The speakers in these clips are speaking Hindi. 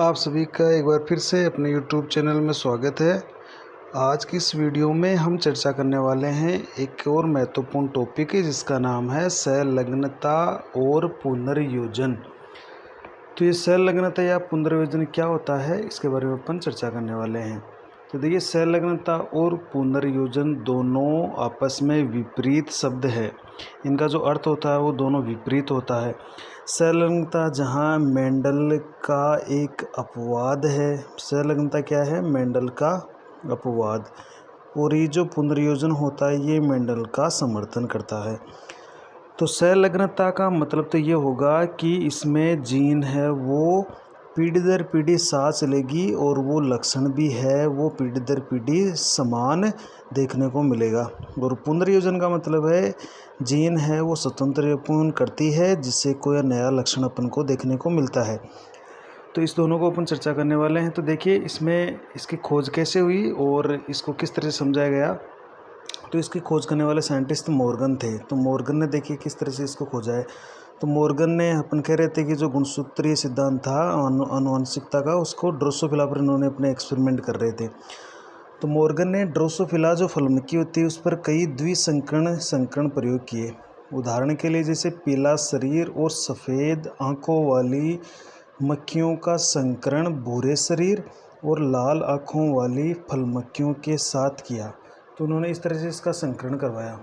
आप सभी का एक बार फिर से अपने YouTube चैनल में स्वागत है। आज की इस वीडियो में हम चर्चा करने वाले हैं एक और महत्वपूर्ण टॉपिक है जिसका नाम है संलग्नता और पुनर्योजन। तो ये संलग्नता या पुनर्योजन क्या होता है, इसके बारे में अपन चर्चा करने वाले हैं। तो देखिए, संलग्नता और पुनर्योजन दोनों आपस में विपरीत शब्द है। इनका जो अर्थ होता है वो दोनों विपरीत होता है। संलग्नता जहाँ मेंडल का एक अपवाद है, संलग्नता क्या है? मेंडल का अपवाद। और ये जो पुनर्योजन होता है ये मेंडल का समर्थन करता है। तो संलग्नता का मतलब तो ये होगा कि इसमें जीन है वो पीढ़ी दर पीढ़ी साथ चलेगी और वो लक्षण भी है वो पीढ़ी दर पीढ़ी समान देखने को मिलेगा। और पुनर्योजन का मतलब है जीन है वो स्वतंत्र पूर्ण करती है जिससे कोई नया लक्षण अपन को देखने को मिलता है। तो इस दोनों को अपन चर्चा करने वाले हैं। तो देखिए, इसमें इसकी खोज कैसे हुई और इसको किस तरह से समझाया गया। तो इसकी खोज करने वाले साइंटिस्ट मॉर्गन थे। तो मॉर्गन ने देखिए किस तरह से इसको खोजा है। तो मॉर्गन ने अपन कह रहे थे कि जो गुणसूत्रीय सिद्धांत था आनुवंशिकता का, उसको ड्रोसोफिला पर इन्होंने अपने एक्सपेरिमेंट कर रहे थे। तो मॉर्गन ने ड्रोसोफिला जो फलमक्खी होती है उस पर कई द्विसंकरण प्रयोग किए। उदाहरण के लिए जैसे पीला शरीर और सफ़ेद आँखों वाली मक्खियों का संकरण भूरे शरीर और लाल आँखों वाली फलमक्खियों के साथ किया। तो उन्होंने इस तरह से इसका संकरण करवाया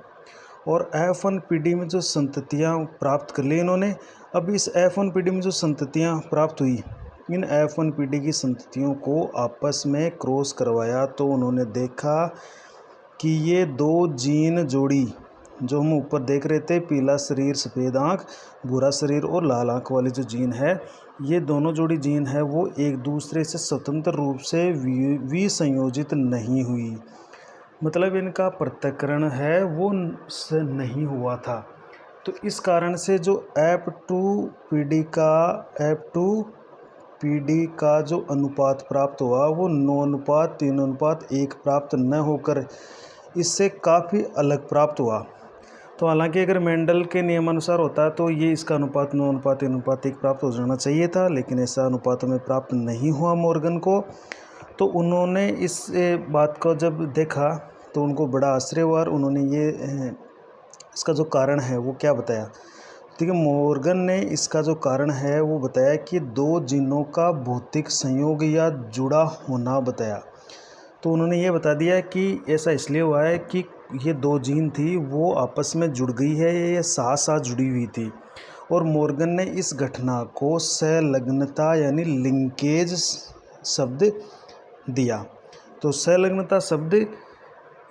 और F1 पीढ़ी में जो संततियाँ प्राप्त कर ली इन्होंने। अब इस F1 पीढ़ी में जो संततियाँ प्राप्त हुई, इन F1 पीढ़ी की संततियों को आपस में क्रॉस करवाया तो उन्होंने देखा कि ये दो जीन जोड़ी जो हम ऊपर देख रहे थे, पीला शरीर सफ़ेद आँख, भूरा शरीर और लाल आँख वाली जो जीन है, ये दोनों जोड़ी जीन है वो एक दूसरे से स्वतंत्र रूप से विसंयोजित नहीं हुई। मतलब इनका पृथक्करण है वो नहीं हुआ था। तो इस कारण से जो F2 पीढ़ी का जो अनुपात प्राप्त हुआ वो 9:3:1 प्राप्त न होकर इससे काफ़ी अलग प्राप्त हुआ। तो हालांकि अगर मेंडल के नियमानुसार होता तो ये इसका अनुपात 9:3:1 प्राप्त हो जाना चाहिए था, लेकिन ऐसा अनुपात में प्राप्त नहीं हुआ मॉर्गन को। तो उन्होंने इस बात को जब देखा तो उनको बड़ा आश्चर्य हुआ और उन्होंने ये इसका जो कारण है वो क्या बताया। ठीक है, मॉर्गन ने इसका जो कारण है वो बताया कि दो जीनों का भौतिक संयोग या जुड़ा होना बताया। तो उन्होंने ये बता दिया कि ऐसा इसलिए हुआ है कि ये दो जीन थी वो आपस में जुड़ गई है, ये साथ साथ जुड़ी हुई थी। और मॉर्गन ने इस घटना को संलग्नता यानी लिंकेज शब्द दिया। तो संलग्नता शब्द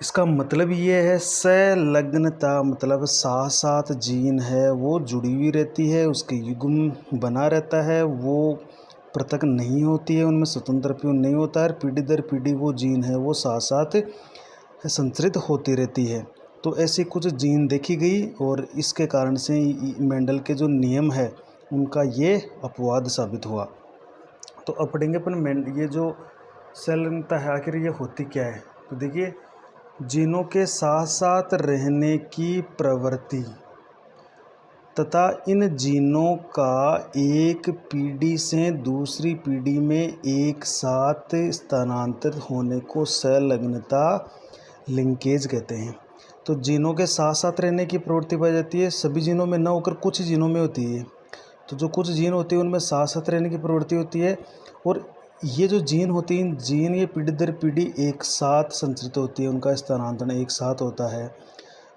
इसका मतलब ये है, संलग्नता मतलब साथ साथ जीन है वो जुड़ी हुई रहती है, उसके युग्म बना रहता है, वो पृथक नहीं होती है, उनमें स्वतंत्र प्यून नहीं होता है। पीढ़ी दर पीढ़ी वो जीन है वो साथ साथ संचरित होती रहती है। तो ऐसी कुछ जीन देखी गई और इसके कारण से मेंडल के जो नियम है उनका ये अपवाद साबित हुआ। तो अब पढ़ेंगे अपन ये जो संलग्नता है आखिर ये होती क्या है। तो देखिए, जीनों के साथ साथ रहने की प्रवृत्ति तथा इन जीनों का एक पीढ़ी से दूसरी पीढ़ी में एक साथ स्थानांतरित होने को संलग्नता लिंकेज कहते हैं। तो जीनों के साथ साथ रहने की प्रवृत्ति पाई जाती है, सभी जीनों में न होकर कुछ जीनों में होती है। तो जो कुछ जीन होती है उनमें साथ साथ रहने की प्रवृत्ति होती है और ये जो जीन होती है जीन ये पीढ़ी दर पीढ़ी एक साथ संचरित होती है, उनका स्थानांतरण एक साथ होता है।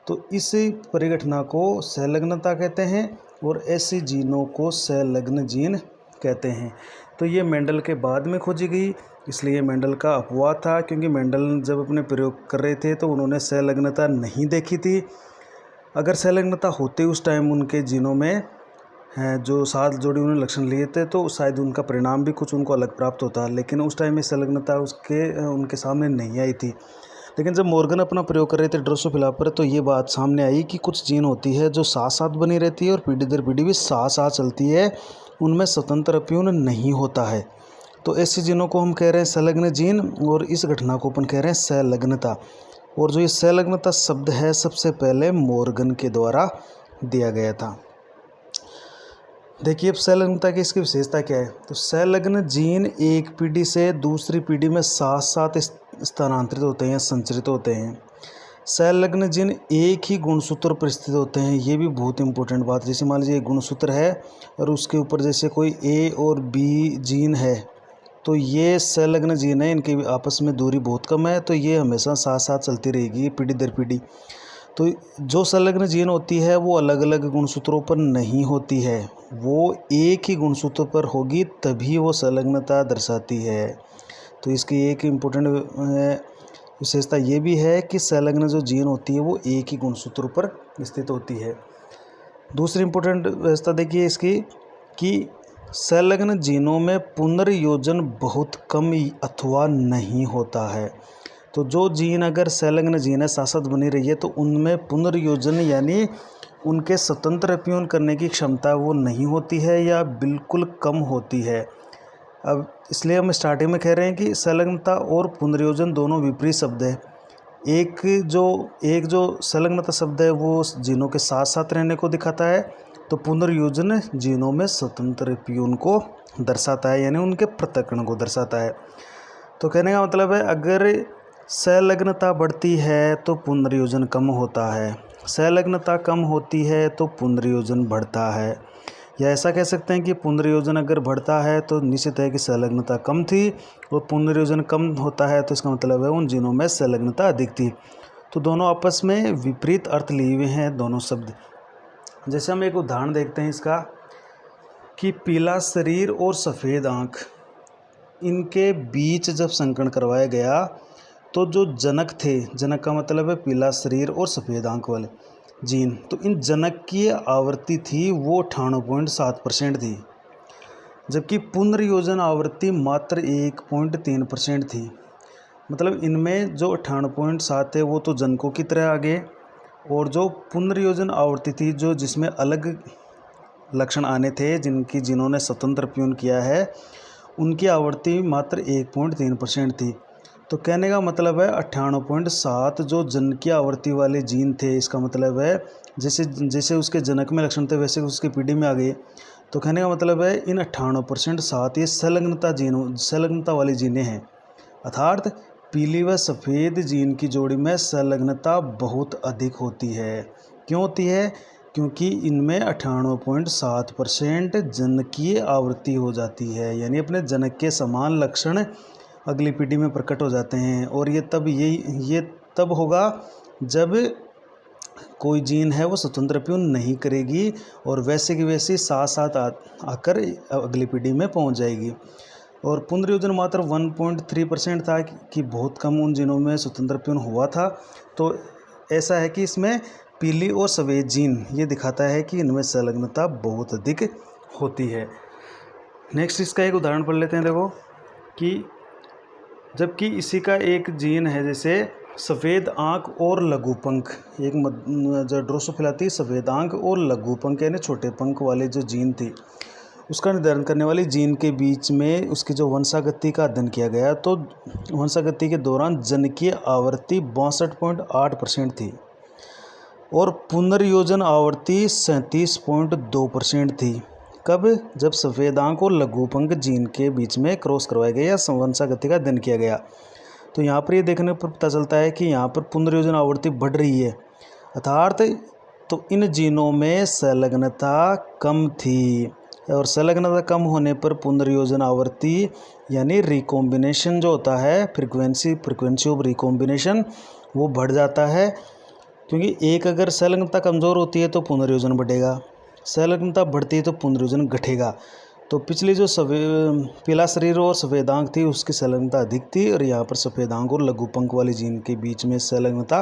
तो इस परिघटना को संलग्नता कहते हैं और ऐसे जीनों को संलग्न जीन कहते हैं। तो ये मेंडल के बाद में खोजी गई, इसलिए मेंडल का अपवाद था, क्योंकि मेंडल जब अपने प्रयोग कर रहे थे तो उन्होंने संलग्नता नहीं देखी थी। अगर संलग्नता होती उस टाइम उनके जीनों में हैं जो साथ जोड़ी उन्होंने लक्षण लिए थे तो शायद उनका परिणाम भी कुछ उनको अलग प्राप्त होता, लेकिन उस टाइम में संलग्नता उनके सामने नहीं आई थी। लेकिन जब मॉर्गन अपना प्रयोग कर रहे थे ड्रोसोफिला पर तो ये बात सामने आई कि कुछ जीन होती है जो साथ साथ बनी रहती है और पीढ़ी दर पीढ़ी भी साथ साथ चलती है, उनमें स्वतंत्र प्यून नहीं होता है। तो ऐसे जीनों को हम कह रहे हैं संलग्न जीन और इस घटना को अपन कह रहे हैं संलग्नता। और जो ये संलग्नता शब्द है सबसे पहले मॉर्गन के द्वारा दिया गया था। देखिए अब संलग्नता की इसकी विशेषता क्या है। तो संलग्न जीन एक पीढ़ी से दूसरी पीढ़ी में साथ साथ स्थानांतरित होते हैं, संचरित होते हैं। संलग्न जीन एक ही गुणसूत्र पर स्थित होते हैं, ये भी बहुत इंपॉर्टेंट बात। जैसे मान लीजिए एक गुणसूत्र है और उसके ऊपर जैसे कोई ए और बी जीन है, तो ये संलग्न जीन है, इनके आपस में दूरी बहुत कम है, तो ये हमेशा साथ साथ चलती रहेगी पीढ़ी दर पीढ़ी। तो जो संलग्न जीन होती है वो अलग अलग गुणसूत्रों पर नहीं होती है, वो एक ही गुणसूत्र पर होगी तभी वो संलग्नता दर्शाती है। तो इसकी एक इम्पोर्टेंट विशेषता ये भी है कि संलग्न जो जीन होती है वो एक ही गुणसूत्र पर स्थित होती है। दूसरी इम्पोर्टेंट विशेषता देखिए इसकी कि संलग्न जीनों में पुनर्योजन बहुत कम अथवा नहीं होता है। तो जो जीन अगर संलग्न जीन है, साथ साथ बनी रही है, तो उनमें पुनर्योजन यानी उनके स्वतंत्र अप्यून करने की क्षमता वो नहीं होती है या बिल्कुल कम होती है। अब इसलिए हम स्टार्टिंग में कह रहे हैं कि संलग्नता और पुनर्योजन दोनों विपरीत शब्द है। एक जो संलग्नता शब्द है वो जीनों के साथ साथ रहने को दिखाता है, तो पुनर्योजन जीनों में स्वतंत्र अप्यून को दर्शाता है, यानी उनके पृथक्करण को दर्शाता है। तो कहने का मतलब है अगर संलग्नता बढ़ती है तो पुनर्योजन कम होता है, संलग्नता कम होती है तो पुनर्योजन बढ़ता है। या ऐसा कह सकते हैं कि पुनर्योजन अगर बढ़ता है तो निश्चित है कि संलग्नता कम थी, और पुनर्योजन कम होता है तो इसका मतलब है उन जीनों में संलग्नता अधिक थी। तो दोनों आपस में विपरीत अर्थ लिए हुए हैं दोनों शब्द। जैसे हम एक उदाहरण देखते हैं इसका कि पीला शरीर और सफ़ेद आँख, इनके बीच जब संकरण करवाया गया तो जो जनक थे, जनक का मतलब है पीला शरीर और सफ़ेद आँख वाले जीन, तो इन जनक की आवृत्ति थी वो 98.7% थी, जबकि पुनर्योजन आवृत्ति मात्र 1.3% थी। मतलब इनमें जो 98.7 है वो तो जनकों की तरह आ गए, और जो पुनर्योजन आवृत्ति थी जो जिसमें अलग लक्षण आने थे, जिन्होंने स्वतंत्र अप्यून किया है, उनकी आवृत्ति मात्र 1.3% थी। तो कहने का मतलब है 98.7 जो जनक की आवृत्ति वाले जीन थे, इसका मतलब है जैसे जैसे उसके जनक में लक्षण थे वैसे उसकी पीढ़ी में आ गए। तो कहने का मतलब है इन 98% ये संलग्नता वाली जीनें हैं, अर्थात पीली व सफ़ेद जीन की जोड़ी में संलग्नता बहुत अधिक होती है। क्यों होती है? क्योंकि इनमें 98.7% जनकीय आवृत्ति हो जाती है, यानी अपने जनक के समान लक्षण अगली पीढ़ी में प्रकट हो जाते हैं। और ये तब होगा जब कोई जीन है वो स्वतंत्र अप्यून नहीं करेगी और वैसे की वैसी साथ साथ आकर अगली पीढ़ी में पहुंच जाएगी। और पुनर्योजन मात्र 1.3% था कि बहुत कम उन जीनों में स्वतंत्र अप्यून हुआ था। तो ऐसा है कि इसमें पीली और सफ़ेद जीन ये दिखाता है कि इनमें संलग्नता बहुत अधिक होती है। नेक्स्ट इसका एक उदाहरण पढ़ लेते हैं। देखो कि जबकि इसी का एक जीन है जैसे सफ़ेद आँख और लघु पंख, एक जो ड्रोसोफिला थी सफ़ेद आँख और लघु पंख यानी छोटे पंख वाले जो जीन थी, उसका निर्धारण करने वाली जीन के बीच में उसकी जो वंशागति का अध्ययन किया गया, तो वंशागति के दौरान जनकीय आवृत्ति 62.8% थी और पुनर्योजन आवृत्ति 37.2% थी। कब? जब सफ़ेद आँख और लघु पंख जीन के बीच में क्रॉस करवाया गया या वंशागति का अध्ययन किया गया। तो यहाँ पर ये देखने पर पता चलता है कि यहाँ पर पुनर्योजन आवृत्ति बढ़ रही है, अर्थात तो इन जीनों में संलग्नता कम थी, और संलग्नता कम होने पर पुनर्योजन आवृत्ति यानी रिकॉम्बिनेशन जो होता है, फ्रीक्वेंसी ऑफ रिकॉम्बिनेशन वो बढ़ जाता है। क्योंकि एक अगर संलग्नता कमज़ोर होती है तो पुनर्योजन बढ़ेगा, संलग्नता बढ़ती है तो पुनर्योजन घटेगा। तो पिछली जो पीला शरीर और सफ़ेद आँख थी उसकी संलग्नता अधिक थी, और यहाँ पर सफ़ेद आँख और लघु पंख वाली जीन के बीच में संलग्नता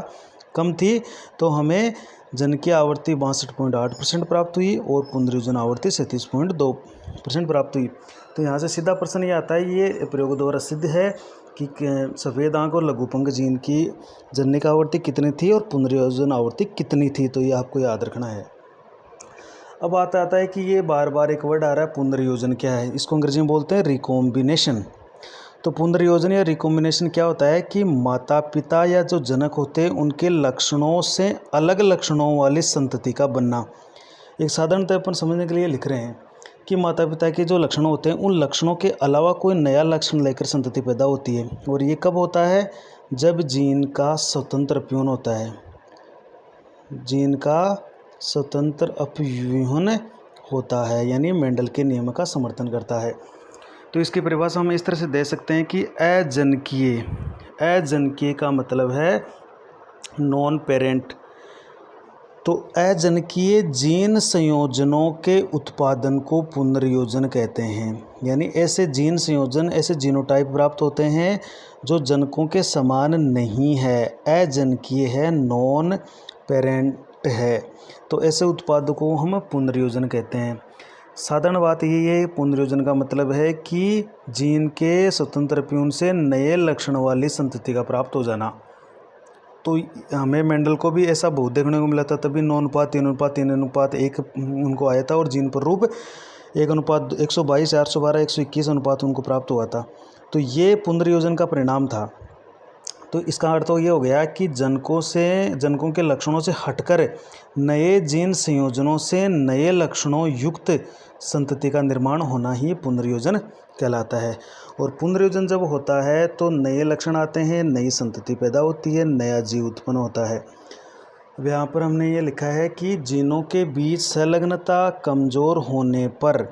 कम थी। तो हमें जनकीय आवृत्ति 62.8% प्राप्त हुई और पुनर्योजन आवृत्ति 37.2% प्राप्त हुई। तो यहाँ से सीधा प्रश्न ये आता है, ये प्रयोग द्वारा सिद्ध है कि सफ़ेद आँख और लघु पंख जीन की जननिक आवृत्ति कितनी थी और पुनर्योजन आवृत्ति कितनी थी। तो ये आपको याद रखना है। अब आता है कि ये बार बार एक वर्ड आ रहा है, पुनर्योजन क्या है? इसको अंग्रेजी में बोलते हैं रिकॉम्बिनेशन। तो पुनर्योजन या रिकॉम्बिनेशन क्या होता है कि माता पिता या जो जनक होते हैं उनके लक्षणों से अलग लक्षणों वाली संतति का बनना। एक साधारणतः अपन समझने के लिए लिख रहे हैं कि माता पिता के जो लक्षण होते हैं उन लक्षणों के अलावा कोई नया लक्षण लेकर संतति पैदा होती है। और ये कब होता है? जब जीन का स्वतंत्र अपव्यूहन होता है। जीन का स्वतंत्र अपव्यूहन होता है, यानी मेंडल के नियम का समर्थन करता है। तो इसकी परिभाषा हम इस तरह से दे सकते हैं कि अजनकीय, अजनकीय का मतलब है नॉन पेरेंट। तो अजनकीय जीन संयोजनों के उत्पादन को पुनर्योजन कहते हैं। यानी ऐसे जीन संयोजन, ऐसे जीनोटाइप प्राप्त होते हैं जो जनकों के समान नहीं है, अजनकीय है, नॉन पेरेंट है। तो ऐसे उत्पाद को हम पुनर्योजन कहते हैं। साधारण बात यही है, पुनर्योजन का मतलब है कि जीन के स्वतंत्र अपव्यूहन से नए लक्षण वाली संतति का प्राप्त हो जाना। तो हमें मेंडल को भी ऐसा बहुत देखने को मिला था, तभी 9:3:3:1 उनको आया था और जीन पर रूप 1:122, 412, 121 अनुपात उनको प्राप्त हुआ था। तो ये पुनर्योजन का परिणाम था। तो इसका अर्थ तो ये हो गया कि जनकों के लक्षणों से हटकर नए जीन संयोजनों से नए लक्षणों युक्त संतति का निर्माण होना ही पुनर्योजन कहलाता है। और पुनर्योजन जब होता है तो नए लक्षण आते हैं, नई संतति पैदा होती है, नया जीव उत्पन्न होता है। अब यहाँ पर हमने ये लिखा है कि जीनों के बीच संलग्नता कमज़ोर होने पर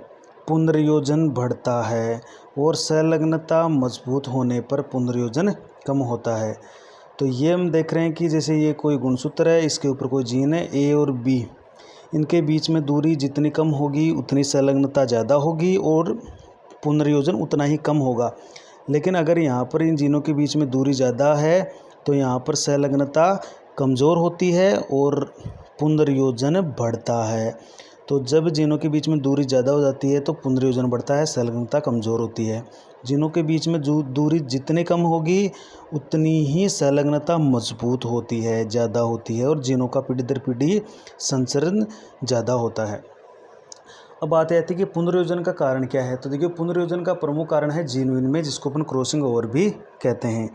पुनर्योजन बढ़ता है और संलग्नता मजबूत होने पर पुनर्योजन कम होता है। तो ये हम देख रहे हैं कि जैसे ये कोई गुणसूत्र है, इसके ऊपर कोई जीन है ए और बी, इनके बीच में दूरी जितनी कम होगी उतनी संलग्नता ज़्यादा होगी और पुनर्योजन उतना ही कम होगा। लेकिन अगर यहाँ पर इन जीनों के बीच में दूरी ज़्यादा है तो यहाँ पर संलग्नता कमज़ोर होती है और पुनर्योजन बढ़ता है। तो जब जीनों के बीच में दूरी ज़्यादा हो जाती है तो पुनर्योजन बढ़ता है, संलग्नता कमज़ोर होती है। जीनों के बीच में जो दूरी जितनी कम होगी उतनी ही संलग्नता मजबूत होती है, ज़्यादा होती है और जीनों का पीढ़ी दर पीढ़ी संचरण ज़्यादा होता है। अब बात आती है कि पुनर्योजन का कारण क्या है। तो देखिए, पुनर्योजन का प्रमुख कारण है जीन विनिमय, जिसको अपन क्रॉसिंग ओवर भी कहते हैं।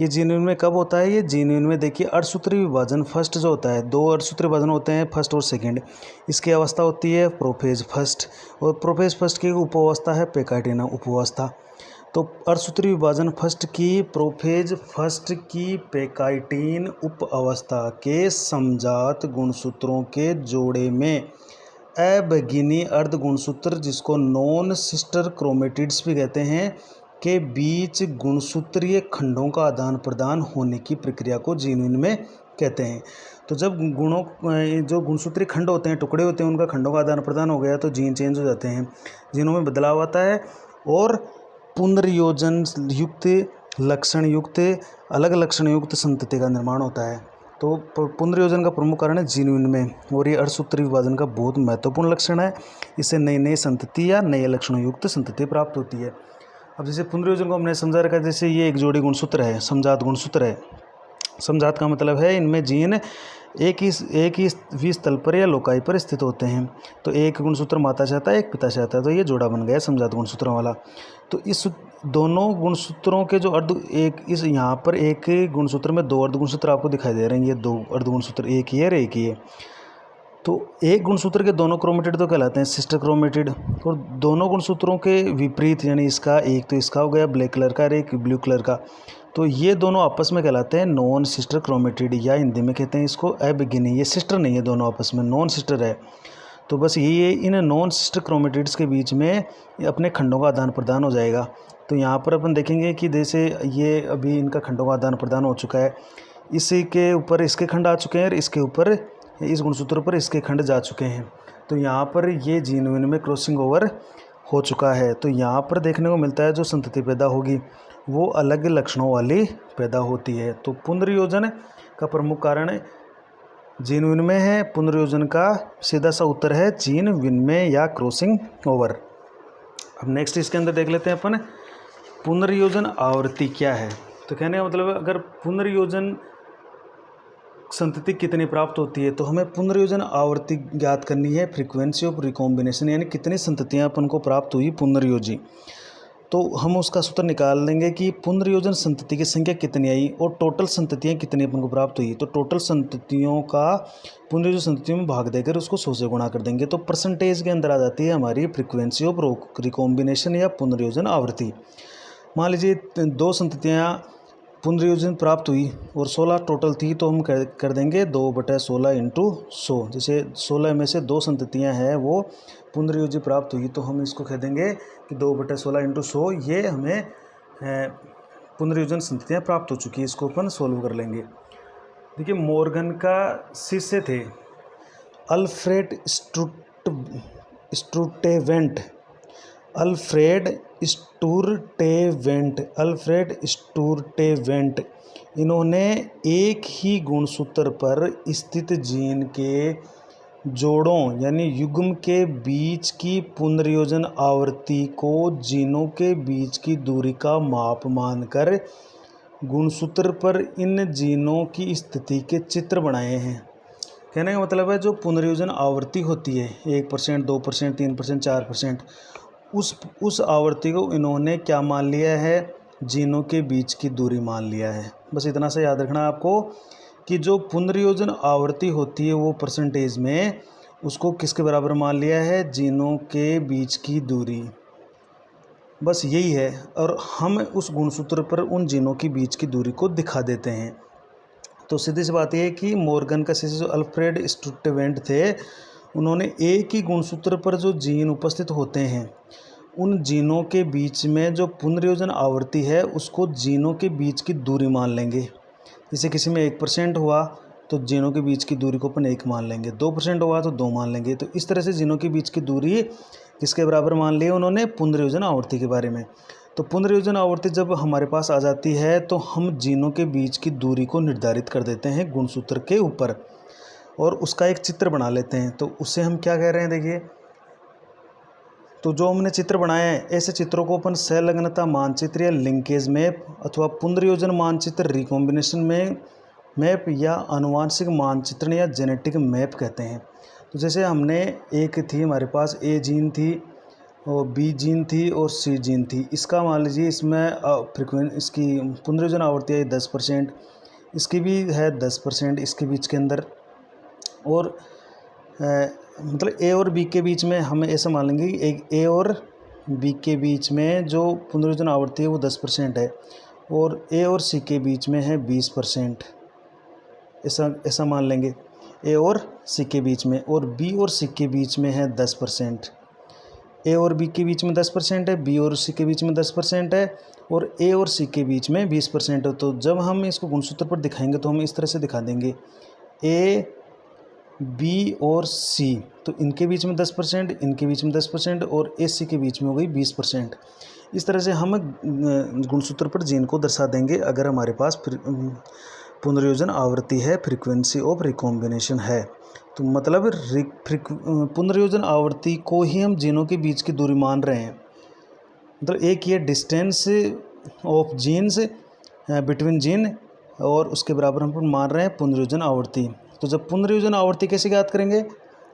ये जीन विनिमय कब होता है? ये जीन विनिमय देखिए अर्धसूत्री विभाजन फर्स्ट जो होता है, 2 अर्धसूत्री विभाजन होते हैं, फर्स्ट और सेकंड। इसकी अवस्था होती है प्रोफेज फर्स्ट और प्रोफेज फर्स्ट की उपअवस्था है पेकाइटिना उपअवस्था। तो अर्धसूत्री विभाजन फर्स्ट की प्रोफेज फर्स्ट की पेकाइटिन उप अवस्था के समजात गुणसूत्रों के जोड़े में अभगिनी अर्ध गुणसूत्र, जिसको नॉन सिस्टर क्रोमेटिड्स भी कहते हैं, के बीच गुणसूत्रीय खंडों का आदान प्रदान होने की प्रक्रिया को जीन विनिमय कहते हैं। तो जब जो गुणसूत्रीय खंड होते हैं, टुकड़े होते हैं, उनका खंडों का आदान प्रदान हो गया तो जीन चेंज हो जाते हैं, जीनों में बदलाव आता है और पुनर्योजन युक्त लक्षण युक्त अलग लक्षण युक्त संतति का निर्माण होता है। तो पुनर्योजन का प्रमुख कारण है जीन विनिमय और ये अर्धसूत्री विभाजन का बहुत महत्वपूर्ण लक्षण है। इससे नई नई संतति या नए लक्षणों युक्त संतति प्राप्त होती है। अब जैसे पुनर्योजन को हमने समझा रखा है, जैसे ये एक जोड़ी गुणसूत्र है, समजात गुणसूत्र है। समजात का मतलब है इनमें जीन एक ही विस्थल पर या लोकाई पर स्थित होते हैं। तो एक गुणसूत्र माता से आता है, एक पिता से आता है, तो ये जोड़ा बन गया समजात गुणसूत्रों वाला। तो इस दोनों गुणसूत्रों के जो इस यहाँ पर एक गुणसूत्र में 2 अर्ध गुणसूत्र आपको दिखाई दे रहे हैं। ये 2 अर्ध गुणसूत्र, एक ही है और एक ही है। तो एक गुणसूत्र के दोनों क्रोमेटिड तो कहलाते हैं सिस्टर क्रोमेटिड, और दोनों गुणसूत्रों के विपरीत, यानी इसका एक तो इसका हो गया ब्लैक कलर का और एक ब्लू कलर का, तो ये दोनों आपस में कहलाते हैं नॉन सिस्टर क्रोमेटिड, या हिंदी में कहते हैं इसको अभिगिनी। ये सिस्टर नहीं है, दोनों आपस में नॉन सिस्टर है। तो बस ये इन नॉन सिस्टर क्रोमेटिड्स के बीच में अपने खंडों का आदान प्रदान हो जाएगा। तो यहाँ पर अपन देखेंगे कि जैसे ये अभी इनका खंडों का आदान प्रदान हो चुका है, इसी के ऊपर इसके खंड आ चुके हैं और इसके ऊपर इस गुणसूत्र पर इसके खंड जा चुके हैं। तो यहाँ पर ये जीन विनिमय क्रॉसिंग ओवर हो चुका है। तो यहाँ पर देखने को मिलता है जो संतति पैदा होगी वो अलग लक्षणों वाली पैदा होती है। तो पुनर्योजन का प्रमुख कारण जीन विनिमय है। पुनर्योजन का सीधा सा उत्तर है जीन विनिमय या क्रॉसिंग ओवर। अब नेक्स्ट इसके अंदर देख लेते हैं अपन पुनर्योजन आवृत्ति क्या है। तो कहने का मतलब अगर पुनर्योजन संतति कितनी प्राप्त होती है तो हमें पुनर्योजन आवृत्ति ज्ञात करनी है, फ्रीक्वेंसी ऑफ रिकॉम्बिनेशन, यानी कितनी संततियाँ अपन को प्राप्त हुई पुनर्योजी। तो हम उसका सूत्र निकाल लेंगे कि पुनर्योजन संतति की संख्या कितनी आई और टोटल संततियाँ कितनी अपन को प्राप्त हुई। तो टोटल संततियों का पुनर्योजन संततियों में भाग देकर उसको 100 से गुणा कर देंगे। तो परसेंटेज के अंदर आ जाती है हमारी फ्रीक्वेंसी ऑफ रिकॉम्बिनेशन या पुनर्योजन आवृत्ति। मान लीजिए 2 संततियाँ पुनर्योजन प्राप्त हुई और 16 टोटल थी, तो हम कर देंगे 2/16 इंटू 100। जैसे 16 में से 2 संततियाँ हैं वो पुनर्योजी प्राप्त हुई, तो हम इसको कह देंगे कि 2/16 इंटू 100 ये हमें पुनर्योजन संततियाँ प्राप्त हो चुकी है। इसको अपन सोल्व कर लेंगे। देखिए, मॉर्गन का शिष्य थे अल्फ्रेड स्टूर्टेवेंट। इन्होंने एक ही गुणसूत्र पर स्थित जीन के जोड़ों यानी युग्म के बीच की पुनर्योजन आवृत्ति को जीनों के बीच की दूरी का माप मानकर गुणसूत्र पर इन जीनों की स्थिति के चित्र बनाए हैं। कहने का मतलब है जो पुनर्योजन आवृत्ति होती है 1%, 2%, 3%, 4%, उस आवृत्ति को इन्होंने क्या मान लिया है, जीनों के बीच की दूरी मान लिया है। बस इतना सा याद रखना आपको कि जो पुनर्योजन आवृत्ति होती है वो परसेंटेज में उसको किसके बराबर मान लिया है, जीनों के बीच की दूरी। बस यही है, और हम उस गुणसूत्र पर उन जीनों के बीच की दूरी को दिखा देते हैं। तो सीधी सी बात यह है कि मॉर्गन का शिष्य जो अल्फ्रेड स्टूर्टेवेंट थे, उन्होंने एक ही गुणसूत्र पर जो जीन उपस्थित होते हैं उन जीनों के बीच में जो पुनर्योजन आवृत्ति है उसको जीनों के बीच की दूरी मान लेंगे। जैसे किसी में 1% हुआ तो जीनों के बीच की दूरी को अपन 1 मान लेंगे, 2% हुआ तो 2 मान लेंगे। तो इस तरह से जीनों के बीच की दूरी किसके बराबर मान ली उन्होंने, पुनर्योजन आवृत्ति के बारे में। तो पुनर्योजन आवृत्ति जब हमारे पास आ जाती है तो हम जीनों के बीच की दूरी को निर्धारित कर देते हैं गुणसूत्र के ऊपर और उसका एक चित्र बना लेते हैं। तो उससे हम क्या कह रहे हैं, देखिए, तो जो हमने चित्र बनाए हैं ऐसे चित्रों को अपन संलग्नता मानचित्र या लिंकेज मैप अथवा पुनर्योजन मानचित्र, रिकॉम्बिनेशन मैप या आनुवांशिक मानचित्रण या जेनेटिक मैप कहते हैं। तो जैसे हमने एक थी हमारे पास ए जीन थी और बी जीन थी और सी जीन थी। इसका मान लीजिए इसमें इसकी पुनर्योजन आवृत्ति है 10%, इसकी भी है 10%, इसके बीच के अंदर, और मतलब ए और बी के बीच में हम ऐसा मान लेंगे कि एक ए और बी के बीच में जो पुनर्योजन आवृत्ति है वो 10% है और ए और सी के बीच में है 20%। ऐसा मान लेंगे ए और सी के बीच में, और बी और सी के बीच में है 10%। ए और बी के बीच में 10% है, बी और सी के बीच में 10% है और ए और सी के बीच में 20% है। तो जब हम इसको गुणसूत्र पर दिखाएंगे तो हम इस तरह से दिखा देंगे ए, बी और सी, तो इनके बीच में 10%, इनके बीच में 10% और ए सी के बीच में हो गई 20%। इस तरह से हम गुणसूत्र पर जीन को दर्शा देंगे अगर हमारे पास पुनर्योजन आवृत्ति है, फ्रीक्वेंसी ऑफ रिकॉम्बिनेशन है। तो मतलब पुनर्योजन आवृत्ति को ही हम जीनों के बीच की दूरी मान रहे हैं। मतलब एक ये distance of genes between gene और उसके बराबर हम मान रहे हैं पुनर्योजन आवृत्ति। तो जब पुनर्योजन आवृत्ति कैसे ज्ञात करेंगे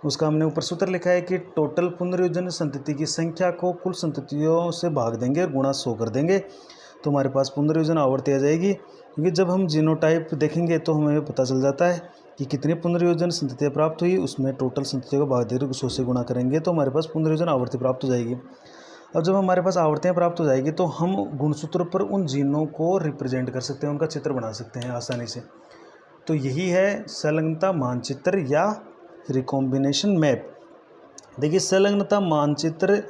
उसका हमने ऊपर सूत्र लिखा है कि टोटल पुनर्योजन संतति की संख्या को कुल संततियों से भाग देंगे और गुणा 100 कर देंगे, तो हमारे पास पुनर्योजन आवृत्ति आ जाएगी। क्योंकि जब हम जीनोटाइप देखेंगे तो हमें पता चल जाता है कि कितनी पुनर्योजन संततियाँ प्राप्त हुई, उसमें टोटल संततियों को भाग देकर 100 से गुणा करेंगे तो हमारे पास पुनर्योजन आवृत्ति प्राप्त हो जाएगी। अब जब हमारे पास आवृत्तियाँ प्राप्त हो जाएगी तो हम गुणसूत्र पर उन जीनों को रिप्रेजेंट कर सकते हैं, उनका चित्र बना सकते हैं आसानी से। तो यही है संलग्नता मानचित्र या रिकॉम्बिनेशन मैप। देखिए, संलग्नता मानचित्र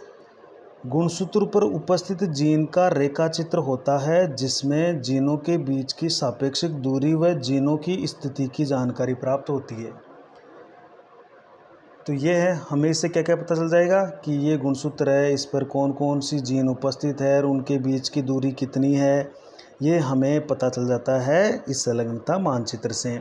गुणसूत्र पर उपस्थित जीन का रेखा चित्र होता है जिसमें जीनों के बीच की सापेक्षिक दूरी व जीनों की स्थिति की जानकारी प्राप्त होती है। तो ये है, हमें इससे क्या क्या पता चल जाएगा कि ये गुणसूत्र है, इस पर कौन कौन सी जीन उपस्थित है और उनके बीच की दूरी कितनी है, ये हमें पता चल जाता है इस संलग्नता मानचित्र से।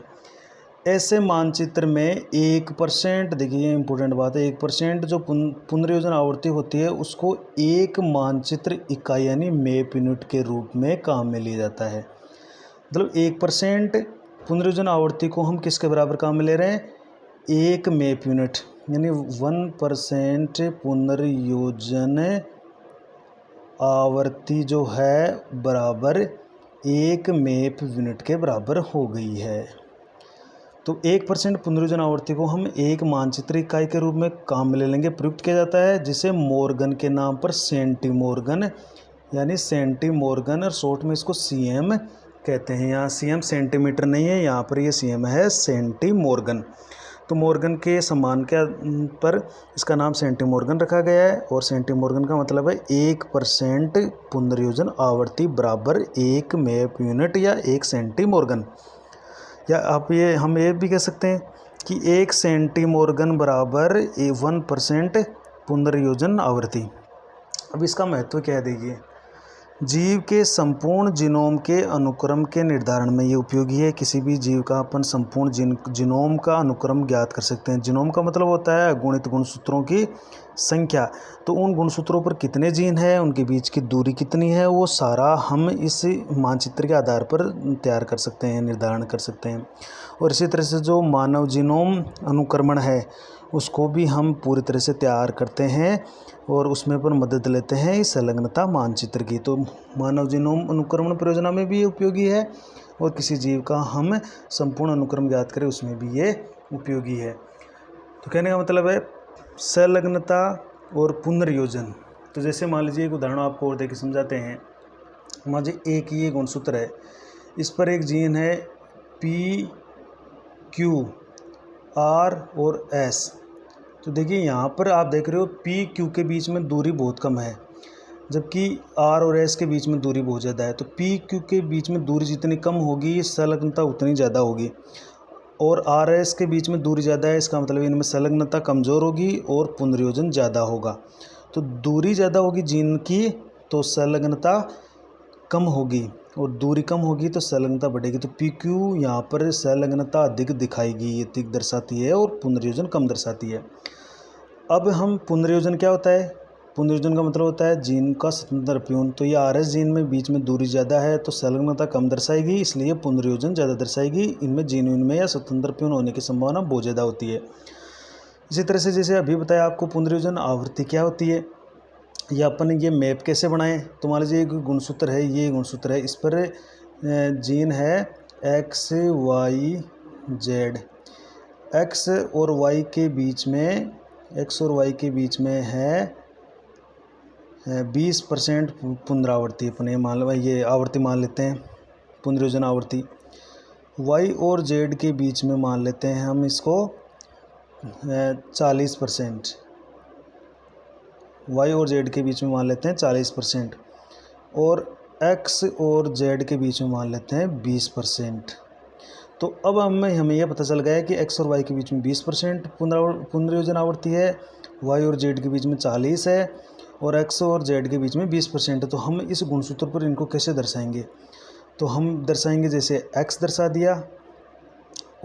ऐसे मानचित्र में 1%, देखिए ये इम्पोर्टेंट बात है, 1% जो पुनर्योजन आवृत्ति होती है उसको एक मानचित्र इकाई यानी मैप यूनिट के रूप में काम में लिया जाता है। मतलब 1% पुनर्योजन आवृत्ति को हम किसके बराबर काम में ले रहे हैं, एक मैप यूनिट, यानी 1% पुनर्योजन आवर्ती जो है बराबर 1 मेप यूनिट के बराबर हो गई है। तो 1% पुनर्योजन आवर्ती को हम एक मानचित्र इकाई के रूप में काम में ले लेंगे। प्रयुक्त किया जाता है जिसे मॉर्गन के नाम पर सेंटीमॉर्गन यानी सेंटीमॉर्गन और शॉर्ट में इसको सीएम कहते हैं। यहाँ सीएम सेंटीमीटर नहीं है, यहाँ पर ये सीएम है सेंटीमॉर्गन। तो मॉर्गन के सम्मान के पर इसका नाम सेंटीमॉर्गन रखा गया है और सेंटीमॉर्गन का मतलब है 1% पुनर्योजन आवर्ती बराबर 1 मेप यूनिट या 1 सेंटीमॉर्गन। या हम ये भी कह सकते हैं कि 1 सेंटीमॉर्गन बराबर 1% पुनर्योजन आवर्ती। अब इसका महत्व क्या है, देखिए जीव के संपूर्ण जीनोम के अनुक्रम के निर्धारण में ये उपयोगी है। किसी भी जीव का अपन संपूर्ण जीनोम का अनुक्रम ज्ञात कर सकते हैं। जीनोम का मतलब होता है गुणित गुणसूत्रों की संख्या। तो उन गुणसूत्रों पर कितने जीन हैं, उनके बीच की दूरी कितनी है, वो सारा हम इस मानचित्र के आधार पर तैयार कर सकते हैं, निर्धारण कर सकते हैं। और इसी तरह से जो मानव जीनोम अनुक्रमण है उसको भी हम पूरी तरह से तैयार करते हैं और उसमें पर मदद लेते हैं इस संलग्नता मानचित्र की। तो मानव जीनोम अनुक्रमण परियोजना में भी ये उपयोगी है और किसी जीव का हम संपूर्ण अनुक्रम ज्ञात करें उसमें भी ये उपयोगी है। तो कहने का मतलब है संलग्नता और पुनर्योजन। तो जैसे मान लीजिए एक उदाहरण आपको और देके समझाते हैं। मान लीजिए एक ये गुणसूत्र है, इस पर एक जीन है P, Q, R और S। तो देखिए यहाँ पर आप देख रहे हो P, Q के बीच में दूरी बहुत कम है जबकि R और S के बीच में दूरी बहुत ज़्यादा है। तो P, Q के बीच में दूरी जितनी कम होगी संलग्नता उतनी ज़्यादा होगी और R, S के बीच में दूरी ज़्यादा है, इसका मतलब इनमें संलग्नता कमज़ोर होगी और पुनर्योजन ज़्यादा होगा। तो दूरी ज़्यादा होगी जीन की तो संलग्नता कम होगी और दूरी कम होगी तो संलग्नता बढ़ेगी। तो PQ यहाँ पर संलग्नता अधिक दिखाएगी, अधिक दर्शाती है और पुनर्योजन कम दर्शाती है। अब हम पुनर्योजन क्या होता है, पुनर्योजन का मतलब होता है जीन का स्वतंत्र प्यून। तो ये RS जीन में बीच में दूरी ज़्यादा है तो संलग्नता कम दर्शाएगी, इसलिए पुनर्योजन ज़्यादा दर्शाएगी। इनमें जीन में या स्वतंत्र प्यून होने की संभावना बहुत ज़्यादा होती है। इसी तरह से जैसे अभी बताया आपको पुनर्योजन आवृत्ति क्या होती है या अपन ये मैप कैसे बनाएं। तो मान लीजिए एक गुणसूत्र है, ये गुणसूत्र है, इस पर जीन है X, Y, Z। X और Y के बीच में, X और Y के बीच में है 20% पुनरावृत्ति। अपने मान लो ये आवर्ती मान लेते हैं पुनर्योजन आवर्ती। Y और Z के बीच में मान लेते हैं हम इसको 40%। Y और Z के बीच में मान लेते हैं 40% और X और Z के बीच में मान लेते हैं 20%। तो अब हमें यह पता चल गया है कि X और Y के बीच में 20% पुनर्योजन आवर्ती है, Y और Z के बीच में 40 है और X और Z के बीच में 20% है। तो हम इस गुणसूत्र पर इनको कैसे दर्शाएंगे, तो हम दर्शाएंगे जैसे X दर्शा दिया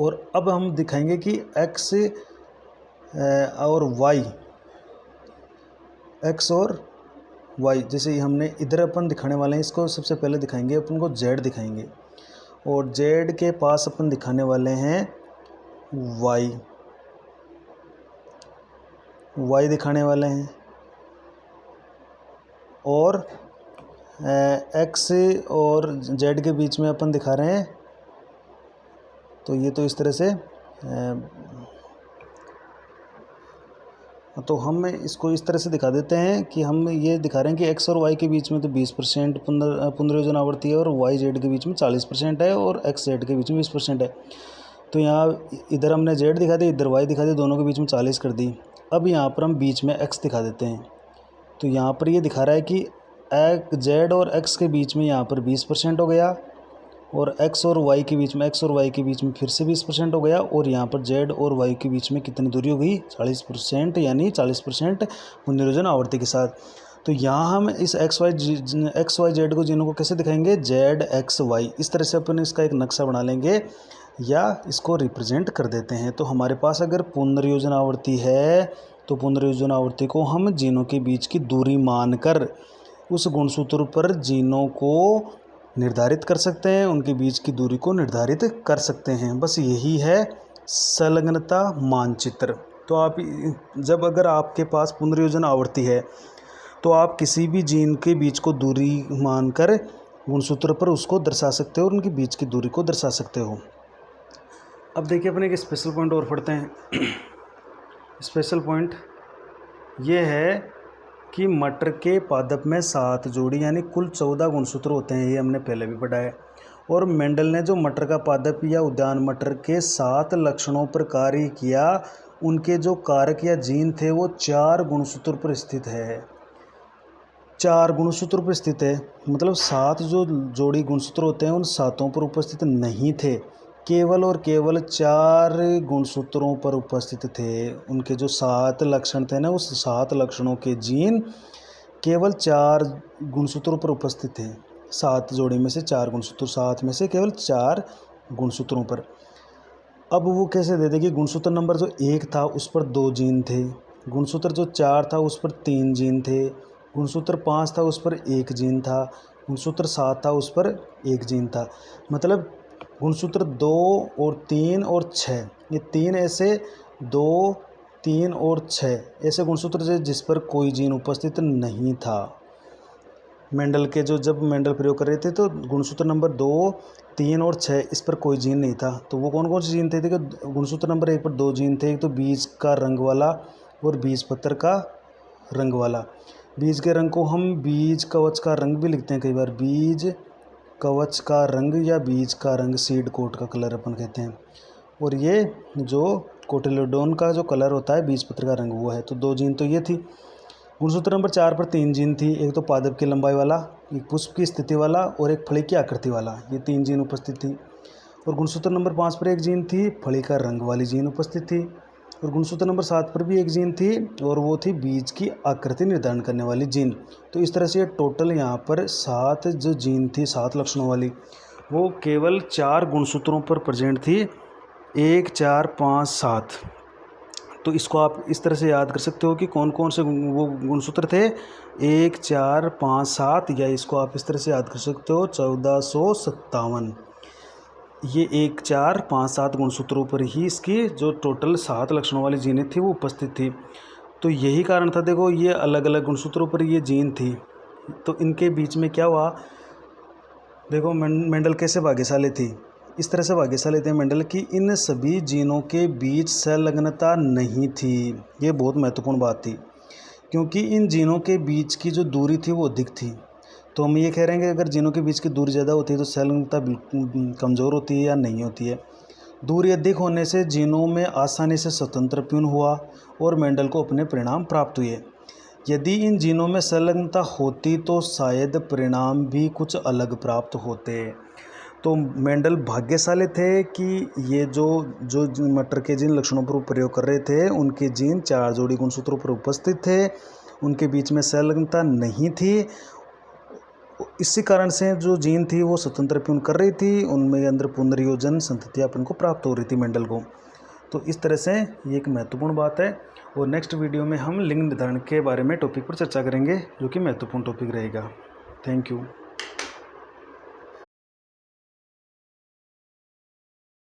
और अब हम दिखाएंगे कि X और Y, X और Y जैसे हमने इधर अपन दिखाने वाले हैं, इसको सबसे पहले दिखाएंगे अपन को Z दिखाएंगे और Z के पास अपन दिखाने वाले हैं Y दिखाने वाले हैं और X और Z के बीच में अपन दिखा रहे हैं। तो ये तो इस तरह से तो हम इसको इस तरह से दिखा देते हैं कि हम ये दिखा रहे हैं कि X और Y के बीच में तो 20% पुनर्योजन आवर्ती है और Y Z के बीच में 40% है और X Z के बीच में 20% है। तो यहाँ इधर हमने Z दिखा दी, इधर Y दिखा दी, दोनों के बीच में 40 कर दी। अब यहाँ पर हम बीच में X दिखा देते हैं। तो यहाँ पर ये दिखा रहा है कि Z और X के बीच में यहाँ पर 20% हो गया और X और Y के बीच में फिर से 20% हो गया और यहाँ पर Z और Y के बीच में कितनी दूरी हो गई, 40%, यानी 40% पुनर्योजन आवर्ती के साथ। तो यहाँ हम इस XY Z को जीनों को कैसे दिखाएंगे, ZXY। इस तरह से अपन इसका एक नक्शा बना लेंगे या इसको रिप्रेजेंट कर देते हैं। तो हमारे पास अगर पुनर्योजन आवर्ती है तो पुनर्योजन आवर्ती को हम जीनों के बीच की दूरी मानकर उस गुणसूत्र पर जीनों को निर्धारित कर सकते हैं, उनके बीच की दूरी को निर्धारित कर सकते हैं। बस यही है संलग्नता मानचित्र। तो आप जब अगर आपके पास पुनर्योजन आवर्ती है तो आप किसी भी जीन के बीच को दूरी मानकर गुणसूत्र पर उसको दर्शा सकते हो और उनके बीच की दूरी को दर्शा सकते हो। अब देखिए अपने एक स्पेशल पॉइंट और पढ़ते हैं। स्पेशल पॉइंट ये है कि मटर के पादप में 7 जोड़ी यानी कुल 14 गुणसूत्र होते हैं, ये हमने पहले भी पढ़ा है। और मेंडल ने जो मटर का पादप या उद्यान मटर के 7 लक्षणों पर कार्य किया, उनके जो कारक या जीन थे वो 4 गुणसूत्र पर स्थित है। 4 गुणसूत्र पर स्थित है, मतलब 7 जो जोड़ी गुणसूत्र होते हैं उन 7 पर उपस्थित नहीं थे, केवल और केवल 4 गुणसूत्रों पर उपस्थित थे। उनके जो 7 लक्षण थे ना, उस 7 लक्षणों के जीन केवल 4 गुणसूत्रों पर उपस्थित थे। 7 जोड़ी में से 4 गुणसूत्र, 7 में से केवल 4 गुणसूत्रों पर। अब वो कैसे दे देगी, गुणसूत्र नंबर जो 1 था उस पर 2 जीन थे, गुणसूत्र जो 4 था उस पर 3 जीन थे, गुणसूत्र 5 था उस पर 1 जीन था, गुणसूत्र 7 था उस पर 1 जीन था। मतलब गुणसूत्र 2 और 3 और 6, ये 3 ऐसे 2, 3 और 6 ऐसे गुणसूत्र थे जिस पर कोई जीन उपस्थित नहीं था। मेंडल के जब मेंडल प्रयोग कर रहे थे तो गुणसूत्र नंबर 2, 3 और 6 इस पर कोई जीन नहीं था। तो वो कौन कौन से जीन थे? देखो, गुणसूत्र नंबर 1 पर 2 जीन थे, एक तो बीज का रंग वाला और बीज पत्र का रंग वाला। बीज के रंग को हम बीज कवच का रंग भी लिखते हैं कई बार, बीज कवच का रंग या बीज का रंग, सीड कोट का कलर अपन कहते हैं। और ये जो कोटिलेडोन का जो कलर होता है बीज पत्र का रंग, वो है। तो 2 जीन तो ये थी। गुणसूत्र नंबर 4 पर 3 जीन थी, एक तो पादप की लंबाई वाला, एक पुष्प की स्थिति वाला और एक फली की आकृति वाला, ये 3 जीन उपस्थित थी। और गुणसूत्र नंबर 5 पर 1 जीन थी, फली का रंग वाली जीन उपस्थित थी। और गुणसूत्र नंबर 7 पर भी 1 जीन थी और वो थी बीज की आकृति निर्धारण करने वाली जीन। तो इस तरह से टोटल यहाँ पर 7 जो जीन थी, 7 लक्षणों वाली, वो केवल 4 गुणसूत्रों पर प्रेजेंट थी, 1, 4, 5, 7। तो इसको आप इस तरह से याद कर सकते हो कि कौन कौन से वो गुणसूत्र थे, 1, 4, 5, 7, या इसको आप इस तरह से याद कर सकते हो 1457। ये 1, 4, 5, 7 गुणसूत्रों पर ही इसकी जो टोटल 7 लक्षणों वाली जीनें थी वो उपस्थित थी। तो यही कारण था, देखो ये अलग अलग गुणसूत्रों पर ये जीन थी, तो इनके बीच में क्या हुआ, देखो मेंडल कैसे भाग्यशाली थी, इस तरह से भाग्यशाली थे मेंडल की इन सभी जीनों के बीच संलग्नता नहीं थी। ये बहुत महत्वपूर्ण बात थी, क्योंकि इन जीनों के बीच की जो दूरी थी वो अधिक थी। तो हम ये कह रहे हैं कि अगर जीनों के बीच की दूरी ज़्यादा होती है तो संलग्नता बिल्कुल कमज़ोर होती है या नहीं होती है। दूरी अधिक होने से जीनों में आसानी से स्वतंत्र प्यून हुआ और मेंडल को अपने परिणाम प्राप्त हुए। यदि इन जीनों में संलग्नता होती तो शायद परिणाम भी कुछ अलग प्राप्त होते। तो मेंडल भाग्यशाली थे कि ये जो मटर के जिन लक्षणों पर प्रयोग कर रहे थे उनके जीन 4 जोड़ी गुणसूत्रों पर उपस्थित थे, उनके बीच में संलग्नता नहीं थी। इसी कारण से जो जीन थी वो स्वतंत्र प्यून कर रही थी, उनमें अंदर पुनर्योजन संतति अपन को प्राप्त हो रही थी मेंडल को। तो इस तरह से ये एक महत्वपूर्ण बात है। और नेक्स्ट वीडियो में हम लिंग निर्धारण के बारे में टॉपिक पर चर्चा करेंगे, जो कि महत्वपूर्ण टॉपिक रहेगा। Thank you.